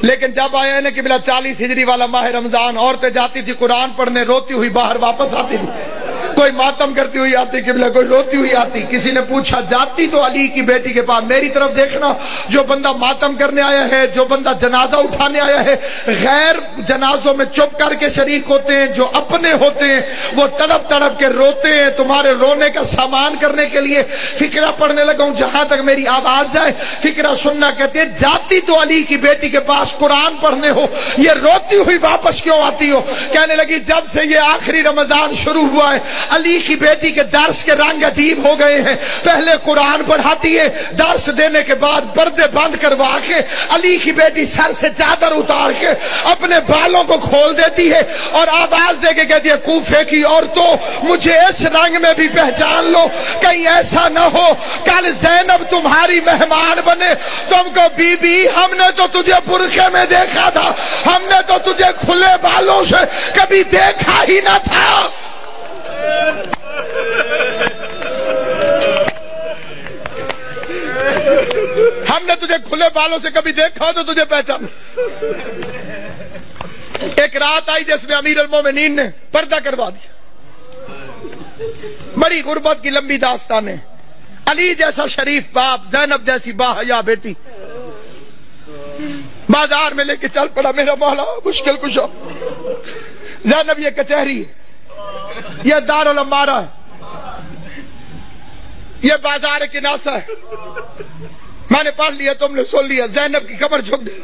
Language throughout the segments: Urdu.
لیکن جب آیا نا کہ بلا 40 ہجری والا ماہ رمضان، عورتیں جاتی تھی قرآن پڑھنے، روتی ہوئی باہر واپس آتی تھی، کوئی ماتم کرتی ہوئی آتی قبلہ، کوئی روتی ہوئی آتی۔ کسی نے پوچھا جاتی تو علی کی بیٹی کے پاس، میری طرف دیکھنا، جو بندہ ماتم کرنے آیا ہے، جو بندہ جنازہ اٹھانے آیا ہے، غیر جنازوں میں چپ کر کے شریک ہوتے ہیں، جو اپنے ہوتے ہیں وہ تڑپ تڑپ کے روتے ہیں۔ تمہارے رونے کا سامان کرنے کے لیے فقرہ پڑھنے لگا ہوں، جہاں تک میری آواز جائے فقرہ سننا۔ کہتے ہیں جاتی تو علی کی بیٹی کے پاس قرآن پڑھنے ہو، یہ روتی ہوئی واپس کیوں آتی ہو؟ کہنے لگی جب سے یہ آخری رمضان شروع ہوا ہے، علی کی بیٹی کے درس کے رنگ عجیب ہو گئے ہیں۔ پہلے قرآن پڑھاتی ہے، درس دینے کے بعد پردے بند کروا کے علی کی بیٹی سر سے چادر اتار کے اپنے بالوں کو کھول دیتی ہے اور آواز دے کے کہتی ہے کوفے کی عورتوں مجھے اس رنگ میں بھی پہچان لو، کہیں ایسا نہ ہو کل زینب تمہاری مہمان بنے۔ تم کو بی بی ہم نے تو تجھے برقعے میں دیکھا تھا، ہم نے تو تجھے کھلے بالوں سے کبھی دیکھا ہی نہ تھا۔ ہم نے تجھے کھلے بالوں سے کبھی دیکھا تو تجھے پہچان۔ ایک رات آئی جس میں امیر المومنین نے پردہ کروا دیا، بڑی غربت کی لمبی داستان ہے۔ علی جیسا شریف باپ، زینب جیسی باحیا بیٹی بازار میں لے کے چل پڑا، میرا مولا مشکل کشا۔ زینب یہ کچہری ہے، یہ دارالامارہ ہے، یہ بازار کناسہ ہے، میں نے پڑھ لیا تم نے سن لیا۔ زینب کی کمر جھک گئی،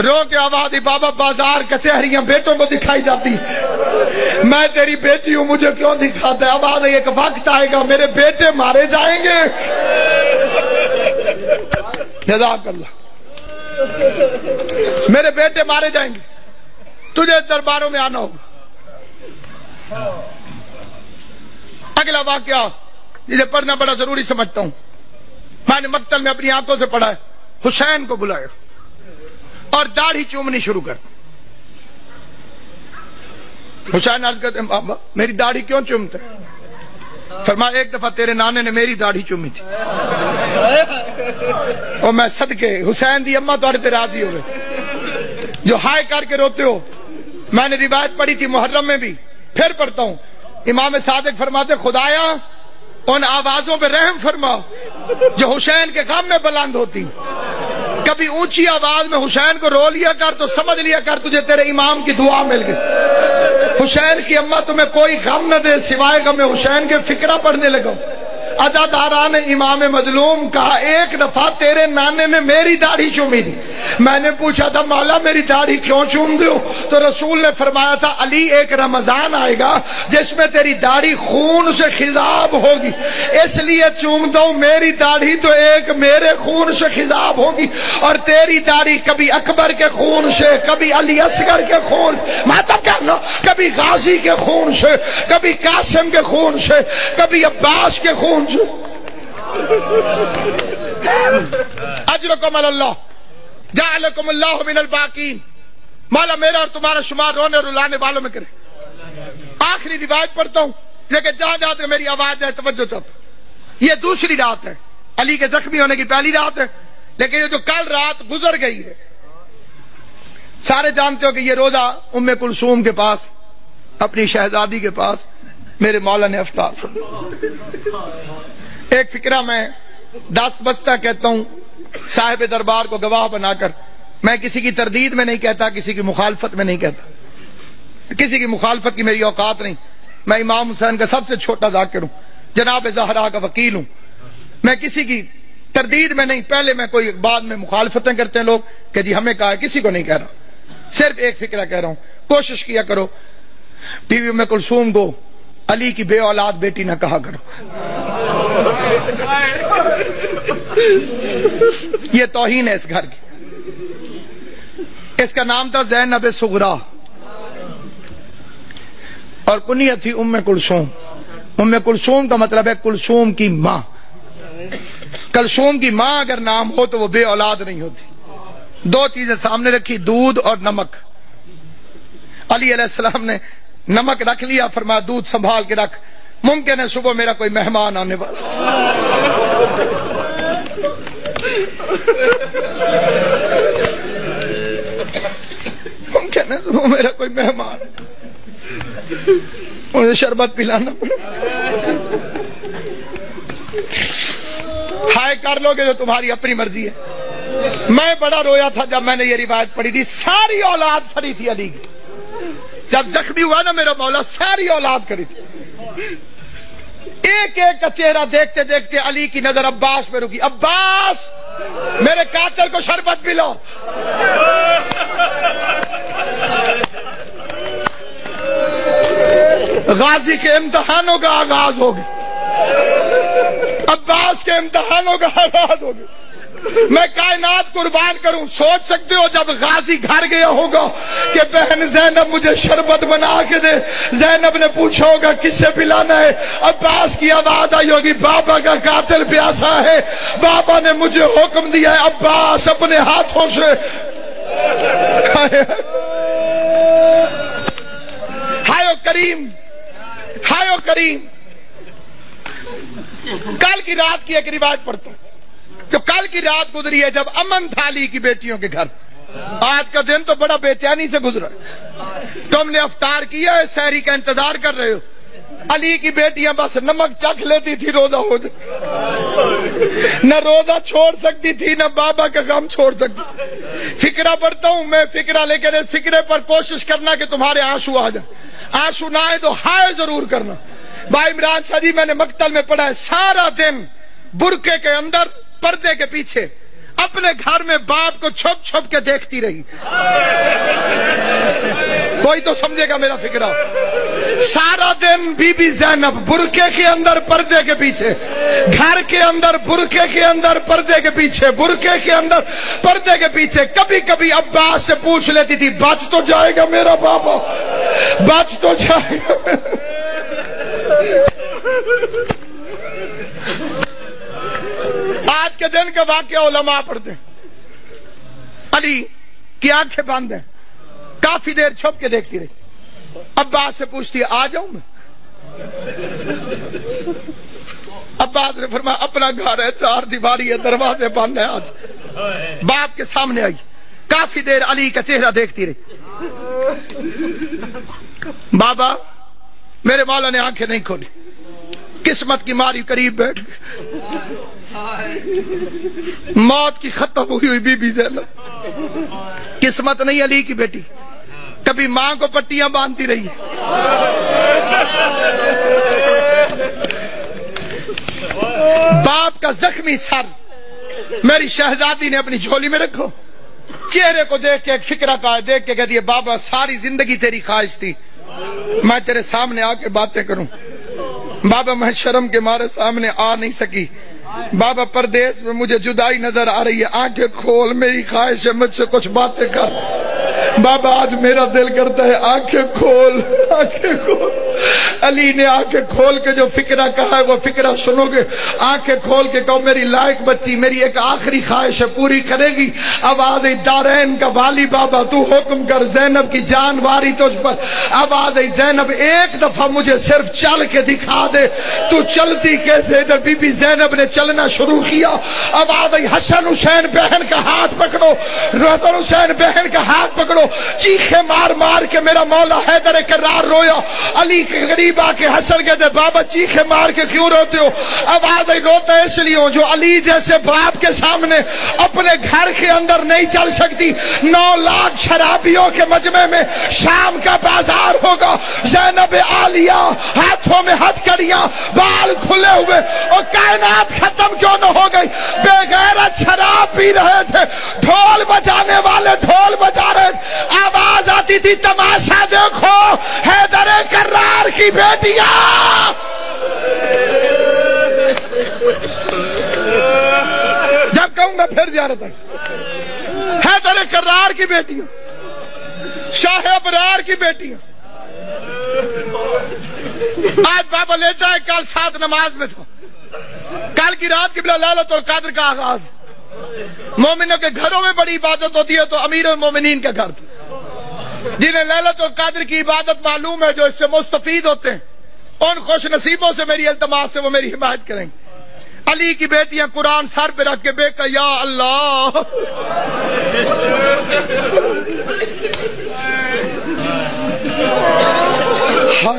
رو کے آواز دی بابا بازار کچہریاں بیٹوں کو دکھائی جاتی، میں تیری بیٹی ہوں مجھے کیوں دکھاتا ہے؟ آواز ہے ایک وقت آئے گا میرے بیٹے مارے جائیں گے۔ جزاک اللہ، میرے بیٹے مارے جائیں گے، تجھے درباروں میں آنا ہوگا۔ اگلا واقعہ جسے پڑھنا بڑا ضروری سمجھتا ہوں، میں نے مقتل میں اپنی آنکھوں سے پڑھا ہے۔ حسین کو بلایا اور داڑھی چومنی شروع کر۔ حسین عرض کرتے بابا میری داڑھی کیوں چومتے؟ فرمایا ایک دفعہ تیرے نانے نے میری داڑھی چومی تھی اور میں صدقے حسین دی اماں تو راضی ہوئے جو ہائے کر کے روتے ہو۔ میں نے روایت پڑھی تھی محرم میں بھی، پھر پڑھتا ہوں۔ امام صادق فرماتے خدایا ان آوازوں پہ رحم فرما جو حسین کے غم میں بلند ہوتی۔ کبھی اونچی آواز میں حسین کو رو لیا کر تو سمجھ لیا کر تجھے تیرے امام کی دعا مل گئی۔ حسین کی اماں تمہیں کوئی غم نہ دے سوائے غم حسین کے فقرہ پڑھنے لگا۔ عزاداران امام مظلوم کہا ایک دفعہ تیرے نانے نے میری داڑھی چومی تھی۔ میں نے پوچھا تھا مولا میری داڑھی کیوں چوم دو؟ تو رسول نے فرمایا تھا علی ایک رمضان آئے گا جس میں تیری داڑھی خون سے خضاب ہوگی، اس لیے چوم دو میری داڑھی تو ایک میرے خون سے خضاب ہوگی، اور تیری داڑھی کبھی اکبر کے خون سے، کبھی علی اصغر کے خون، ماتم کرنا، کبھی غازی کے خون سے، کبھی قاسم کے خون سے، کبھی عباس کے خون سے۔ اجرکم اللہ جعلکم اللہ من الباقین، مولا میرا اور تمہارا شمار رونے اور رلانے والوں میں کرے۔ آخری روایت پڑھتا ہوں لیکن جہاں جہاں تک میری آواز جائے توجہ چاہتا ہوں۔ یہ دوسری رات ہے، علی کے زخمی ہونے کی پہلی رات ہے، لیکن یہ جو کل رات گزر گئی ہے، سارے جانتے ہو کہ یہ روزہ ام کلثوم کے پاس، اپنی شہزادی کے پاس میرے مولا نے افطار فرمایا۔ ایک فقرہ میں دست بستہ کہتا ہوں صاحب دربار کو گواہ بنا کر، میں کسی کی تردید میں نہیں کہتا، کسی کی مخالفت میں نہیں کہتا، کسی کی مخالفت کی میری اوقات نہیں۔ میں امام حسین کا سب سے چھوٹا ذاکر ہوں، جناب زہرا کا وکیل ہوں، میں کسی کی تردید میں نہیں، پہلے میں کوئی بعد میں مخالفتیں کرتے ہیں لوگ کہ جی ہمیں کہا ہے، کسی کو نہیں کہہ رہا، صرف ایک فقرہ کہہ رہا ہوں۔ کوشش کیا کرو بی بی ام کلثوم کو علی کی بے اولاد بیٹی نہ کہا کرو، یہ توہین ہے اس گھر کی۔ اس کا نام تھا زینب صغرا اور کنیت تھی ام کلثوم۔ ام کلثوم کا مطلب ہے کلثوم کی ماں۔ کلثوم کی ماں اگر نام ہو تو وہ بے اولاد نہیں ہوتی۔ دو چیزیں سامنے رکھی، دودھ اور نمک۔ علی علیہ السلام نے نمک رکھ لیا، فرمایا دودھ سنبھال کے رکھ، ممکن ہے صبح میرا کوئی مہمان آنے والا۔ میرا کوئی مہمان انہیں شربت پلانا پڑا. ہائے کر لو گے جو تمہاری اپنی مرضی ہے. میں بڑا رویا تھا جب میں نے یہ روایت پڑھی تھی. ساری اولاد کھڑی تھی علی کی. جب زخمی ہوا نا میرا مولا, ساری اولاد کھڑی تھی. ایک ایک کا چہرہ دیکھتے دیکھتے علی کی نظر عباس پہ رکی. عباس میرے قاتل کو شربت پلاؤ. غازی کے امتحانوں کا آغاز ہو گیا. عباس کے امتحانوں کا آغاز ہو گیا. میں کائنات قربان کروں. سوچ سکتے ہو جب غازی گھر گیا ہوگا کہ بہن زینب مجھے شربت بنا کے دے, زینب نے پوچھا ہوگا کس سے پلانا ہے, عباس کی آواز آئی ہوگی بابا کا قاتل پیاسا ہے, بابا نے مجھے حکم دیا ہے عباس اپنے ہاتھوں سے. ہائے کریم, ہائے کریم. کل کی رات کی ایک روایت پڑھتا ہوں. جو کل کی رات گزری ہے جب امن تھا علی کی بیٹیوں کے گھر. آج کا دن تو بڑا بے چینی سے گزرا. تم نے افطار کیا ہے, سحری کا انتظار کر رہے ہو. علی کی بیٹیاں بس نمک چکھ لیتی تھی روزہ ہو جائے. نہ روزہ چھوڑ سکتی تھی نہ بابا کا غم چھوڑ سکتی. فکرہ پڑھتا ہوں میں, فکرہ لے کے فکرے پر کوشش کرنا کہ تمہارے آنسو آ جائیں. آنسو نہ آئے تو ہائے ضرور کرنا. بھائی عمران شاہ جی میں نے مقتل میں پڑھا ہے, سارا دن برقعے کے اندر پردے کے پیچھے اپنے گھر میں باپ کو چھپ چھپ کے دیکھتی رہی. کوئی تو سمجھے گا میرا فکرہ. سارا دن بی بی زینب برقعے کے اندر پردے کے پیچھے, گھر کے اندر برقعے کے اندر پردے کے پیچھے, برقعے کے اندر پردے کے پیچھے. کبھی کبھی عباس سے پوچھ لیتی تھی بچ تو جائے گا میرا بابا, بچ تو جائے گا. آج کے دن کا واقعہ علماء پڑھتے ہیں. علی کی آنکھیں بند ہیں, کافی دیر چھپ کے دیکھتی رہی. عباس سے پوچھتی ہے آ جاؤں میں. عباس نے فرمایا اپنا گھر ہے, چار دیواری ہے, دروازے بند ہیں. آج باپ کے سامنے آئی, کافی دیر علی کا چہرہ دیکھتی رہی. بابا میرے مولا نے آنکھیں نہیں کھولی, قسمت کی ماری قریب بیٹھ گئی. موت کی ختم ہوئی بی بی زینب. قسمت نہیں علی کی بیٹی, کبھی ماں کو پٹیاں باندھتی رہی. باپ کا زخمی سر میری شہزادی نے اپنی جھولی میں رکھو. چہرے کو دیکھ کے ایک فکرہ کا دیکھ کے کہتی ہے بابا ساری زندگی تیری خواہش تھی میں تیرے سامنے آ کے باتیں کروں. بابا میں شرم کے مارے سامنے آ نہیں سکی. بابا پردیس میں مجھے جدائی نظر آ رہی ہے, آنکھیں کھول, میری خواہش ہے مجھ سے کچھ باتیں کر. بابا آج میرا دل کرتا ہے آنکھیں کھول, آنکھیں کھول. علی نے آنکھیں کھول کے جو فکرہ کہا ہے وہ فکرہ سنو گے. آنکھیں کھول کے کہو میری لائق بچی میری ایک آخری خواہش ہے پوری کرے گی. آواز دارین کا والی بابا تو حکم کر, زینب کی جان واری تجھ پر. آواز زینب ایک دفعہ مجھے صرف چل کے دکھا دے, تو چلتی کیسے. ادھر بی بی زینب نے چلنا شروع کیا. آواز حسن حسین بہن کا ہاتھ پکڑو, حسن حسین بہن کا ہاتھ پکڑو. چیخے مار مار کے میرا مولا حیدر کرار رویا. علی کے قریب آ کے حسن کہتے بابا چیخے مار کے کیوں روتے ہو. آواز روتا اس لیے ہوں جو علی جیسے باپ کے سامنے اپنے گھر کے اندر نہیں چل سکتی. 9 لاکھ شرابیوں کے مجمع میں شام کا بازار ہوگا. زینب عالیہ ہاتھوں میں ہتھ کڑیاں, بال کھلے ہوئے, اور کائنات ختم کیوں نہ ہو گئی. بے غیرت شراب پی رہے تھے, ڈھول بجانے والے ڈھول بجا رہے تھے. آواز آتی تھی تماشا دیکھو حیدر کرار کی بیٹیاں. جب کہوں گا پھر زیارت ہے. حیدر کرار کی بیٹیاں, شاہ ابرار کی بیٹیاں. آج بابا لیتا ہے, کل 7 نماز میں تھا. کل کی رات قبلہ لیلۃ القدر کا آغاز. مومنوں کے گھروں میں بڑی عبادت ہوتی ہے تو امیر المومنین کا گھر تھا. جنہیں لیلۃ القدر کی عبادت معلوم ہے, جو اس سے مستفید ہوتے ہیں, ان خوش نصیبوں سے میری التماس سے وہ میری حمایت کریں گے. علی کی بیٹیاں قرآن سر پہ رکھ کے بے کہ یا اللہ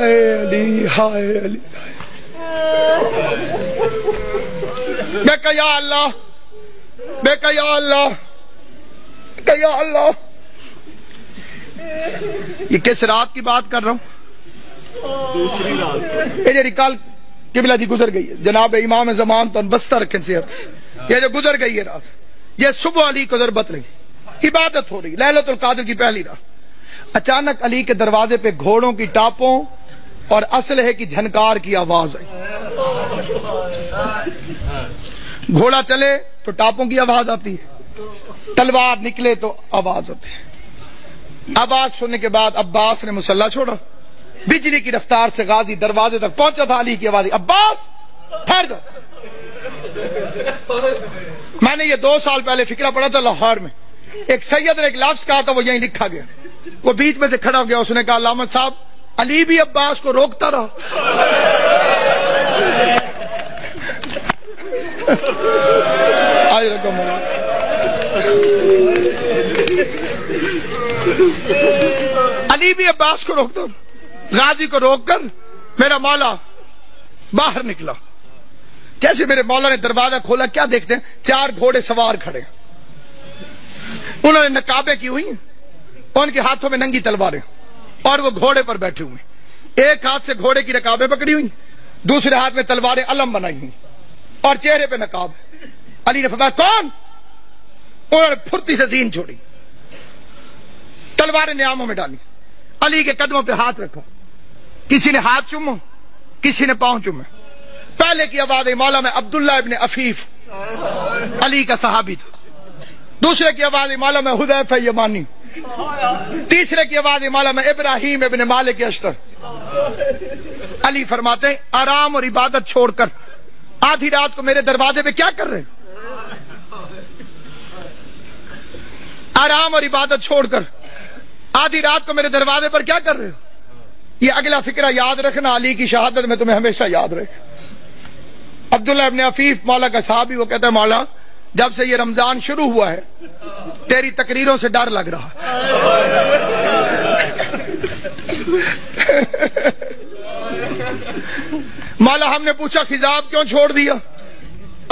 ہائے علی ہائے علی. میں کہا یا اللہ، میں کہا یا اللہ، میں کہا یا اللہ. یہ کس رات کی بات کر رہا ہوں؟ دوسری رات. یہ جو کل قبلہ جی گزر گئی ہے، جناب امام زمان تو بستہ رکھیں صحت، یہ جو گزر گئی ہے رات، یہ صبح علی کو ضربت لگی، عبادت ہو رہی، لیلۃ القدر کی پہلی رات. اچانک علی کے دروازے پہ گھوڑوں کی ٹاپوں اور اسلحے کی جھنکار کی آواز آئی. گھوڑا چلے تو ٹاپوں کی آواز آتی ہے، تلوار نکلے تو آواز ہوتی ہے. آواز سننے کے بعد عباس نے مسلح چھوڑا، بجلی کی رفتار سے غازی دروازے تک پہنچا تھا. علی کی آواز، عباس ٹھہر جاؤ. میں نے یہ 2 سال پہلے فکرہ پڑھا تھا لاہور میں، ایک سید نے ایک لفظ کہا تھا، وہ یہیں لکھا گیا. وہ بیچ میں سے کھڑا ہو گیا، اس نے کہا علامہ صاحب علی بھی عباس کو روکتا رہا. علی بھی عباس کو روکتا، غازی کو روک کر میرا مولا باہر نکلا. کیسے میرے مولا نے دروازہ کھولا، کیا دیکھتے ہیں؟ 4 گھوڑے سوار کھڑے ہیں. انہوں نے نقابیں کی ہوئی، ان کے ہاتھوں میں ننگی تلواریں، اور وہ گھوڑے پر بیٹھے ہوئے. ایک ہاتھ سے گھوڑے کی رکابیں پکڑی ہوئی، دوسرے ہاتھ میں تلواریں علم بنائی ہوئی، اور چہرے پہ نقاب. علی نے فرمایا کون؟ انہوں نے پھرتی سے زین چھوڑی، تلواریں نیاموں میں ڈالی، علی کے قدموں پہ ہاتھ رکھا. کسی نے ہاتھ چومو، کسی نے پاؤں چومے. پہلے کی آواز مولا میں عبداللہ ابن عفیف علی کا صحابی تھا. دوسرے کی آواز مولا میں حذیفہ یمانی. تیسرے کی آواز مولا میں ابراہیم ابن مالک اشتر. علی فرماتے ہیں آرام اور عبادت چھوڑ کر آدھی رات کو میرے دروازے پہ کیا کر رہے ہیں؟ آرام اور عبادت چھوڑ کر آدھی رات کو میرے دروازے پر کیا کر رہے ہو؟ یہ اگلا فکرہ یاد رکھنا، علی کی شہادت میں تمہیں ہمیشہ یاد رہے. عبداللہ ابن عفیف مولا کا صحابی، وہ کہتا ہے مولا جب سے یہ رمضان شروع ہوا ہے تیری تقریروں سے ڈر لگ رہا. مولا ہم نے پوچھا خضاب کیوں چھوڑ دیا؟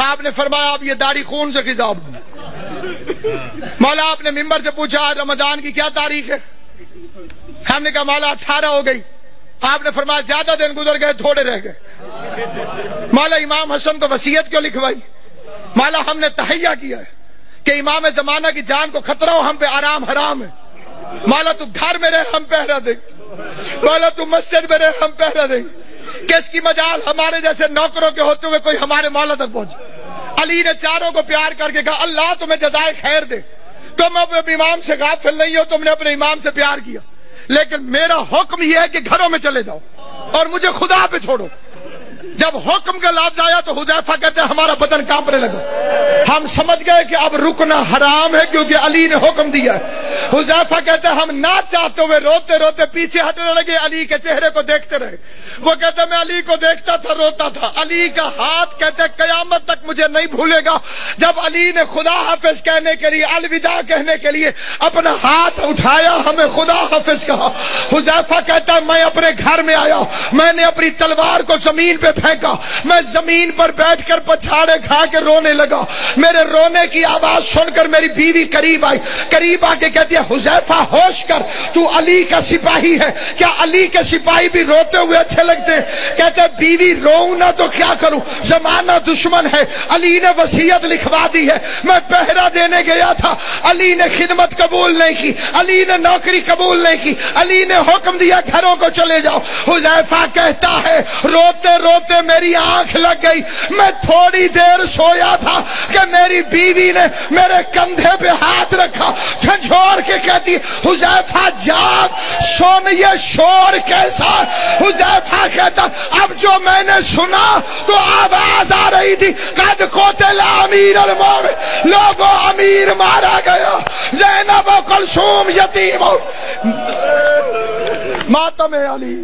آپ نے فرمایا اب یہ داڑھی خون سے خضاب ہو. مولا آپ نے ممبر سے پوچھا آج رمضان کی کیا تاریخ ہے؟ ہم نے کہا مولا 18 ہو گئی. آپ نے فرمایا زیادہ دن گزر گئے، تھوڑے رہ گئے. مولا امام حسن کو وصیت کیوں لکھوائی؟ مولا ہم نے تہیہ کیا ہے کہ امام زمانہ کی جان کو خطرہ ہو، ہم پہ آرام حرام ہے. مولا تو گھر میں رہے، ہم پہرا دیں. مولا تو مسجد میں رہے، ہم پہرا دیں. کس کی مجال ہمارے جیسے نوکروں کے ہوتے ہوئے کوئی ہمارے مولا تک پہنچے. علی نے چاروں کو پیار کر کے کہا اللہ تمہیں جزائے خیر دے، تم اپنے امام سے غافل نہیں ہو، تم نے اپنے امام سے پیار کیا، لیکن میرا حکم یہ ہے کہ گھروں میں چلے جاؤ اور مجھے خدا پہ چھوڑو. جب حکم کا لفظ آیا تو حذیفہ کہتے ہیں ہمارا بدن کانپنے لگا. ہم سمجھ گئے کہ اب رکنا حرام ہے کیونکہ علی نے حکم دیا ہے. حذیفہ کہتے ہیں ہم نہ چاہتے ہوئے روتے روتے پیچھے ہٹنے لگے، علی کے چہرے کو دیکھتے رہے. وہ کہتے ہیں میں علی کو دیکھتا تھا، روتا تھا. علی کا ہاتھ کہتے ہیں قیامت تک مجھے نہیں بھولے گا. جب علی نے خدا حافظ کہنے کے لیے، الوداع کہنے کے لیے اپنا ہاتھ اٹھایا، ہمیں خدا حافظ کہا. حذیفہ کہتا ہے میں اپنے گھر میں آیا، میں نے اپنی تلوار کو زمین پہ پھینکا، میں زمین پر بیٹھ کر پچھاڑے کھا کے رونے لگا. میرے رونے کی آواز سن کر میری بیوی قریب آئی، قریب آ کے کہتی ہے حذیفہ ہوش کر، تو علی کا سپاہی ہے. کیا علی کے سپاہی بھی روتے ہوئے اچھے لگتے ہیں؟ کہتے بیوی روؤں نہ تو کیا کروں، زمانہ دشمن ہے، علی نے وصیت لکھوا دی ہے. میں پہرا دینے گیا تھا، علی نے خدمت قبول نہیں کی، علی نے نوکری قبول نہیں کی، علی نے حکم دیا گھروں کو چلے جاؤ. حذیفہ کہتا ہے روتے روتے میری آنکھ لگ گئی. میں تھوڑی دیر سویا تھا کہ میری بیوی نے میرے کندھے پہ ہاتھ رکھا، جھنجھوڑ کے کہتی حذیفہ جاگ، سن یہ شور کیسا. حذیفہ کہتا اب جو میں نے سنا تو آواز آ رہی تھی قد قتل امیر المومنین، لوگوں امیر مارا گیا، زینب و کلثوم یتیم، ماتم علی.